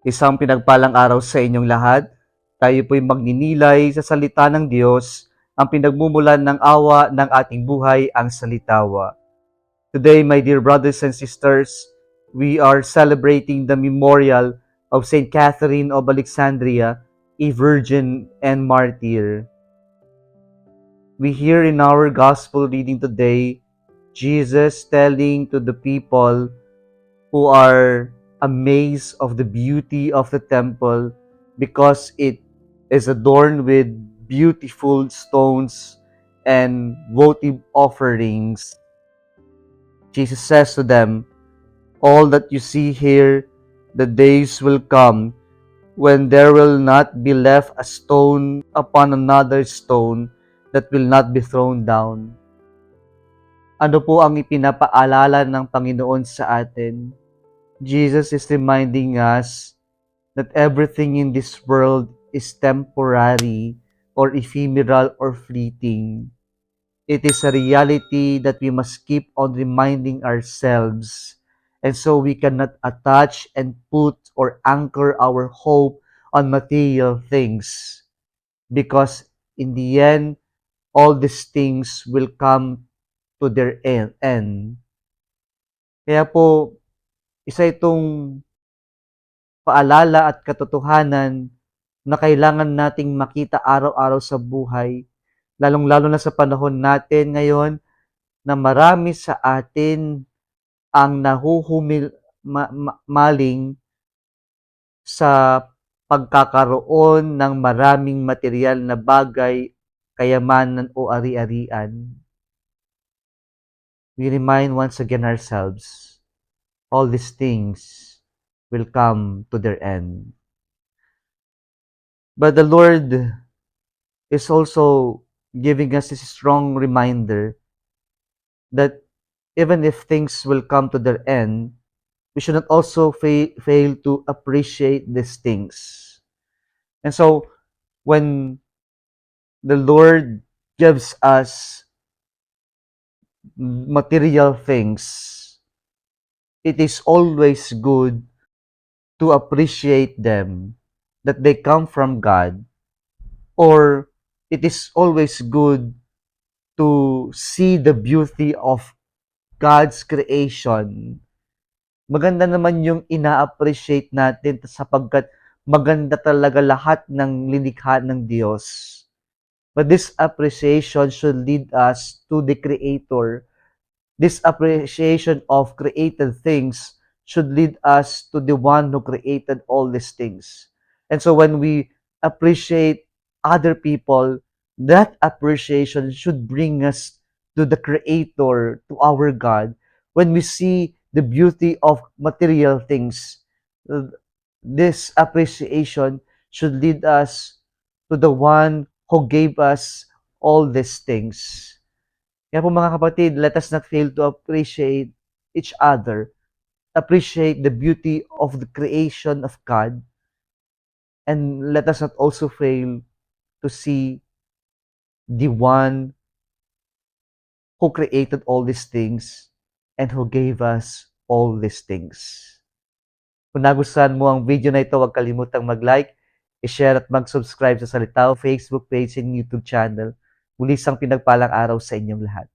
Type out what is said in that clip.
Isang pinagpalang araw sa inyong lahat. Tayo po'y magninilay sa salita ng Diyos, ang pinagmumulan ng awa ng ating buhay, ang salitawa. Today, my dear brothers and sisters, we are celebrating the memorial of Saint Catherine of Alexandria, a virgin and martyr. We hear in our gospel reading today, Jesus telling to the people who are amazed of the beauty of the temple because it is adorned with beautiful stones and votive offerings. Jesus says to them, all that you see here, the days will come when there will not be left a stone upon another stone that will not be thrown down. Ano po ang ipinapaalala ng Panginoon sa atin? Jesus is reminding us that everything in this world is temporary or ephemeral or fleeting. It is a reality that we must keep on reminding ourselves. And so we cannot attach and put or anchor our hope on material things. Because in the end, all these things will come to their end. Kaya po, isa itong paalala at katotohanan na kailangan nating makita araw-araw sa buhay, lalong-lalo na sa panahon natin ngayon na marami sa atin ang maling sa pagkakaroon ng maraming material na bagay, kayamanan o ari-arian. We remind once again ourselves, all these things will come to their end. But the Lord is also giving us this strong reminder that even if things will come to their end, we should not also fail to appreciate these things. And so, when the Lord gives us material things, it is always good to appreciate them, that they come from God, or it is always good to see the beauty of God's creation. Maganda naman yung ina-appreciate natin sapagkat maganda talaga lahat ng linikha ng Diyos. But this appreciation should lead us to the Creator. This appreciation of created things should lead us to the one who created all these things. And so when we appreciate other people, that appreciation should bring us to the Creator, to our God. When we see the beauty of material things, this appreciation should lead us to the one who gave us all these things. Kaya po mga kapatid, let us not fail to appreciate each other, appreciate the beauty of the creation of God, and let us not also fail to see the one who created all these things and who gave us all these things. Kung nagustuhan mo ang video na ito, huwag kalimutang mag-like, i-share at mag-subscribe sa Salitaw Facebook page and YouTube channel. Muli isang pinagpalang araw sa inyong lahat.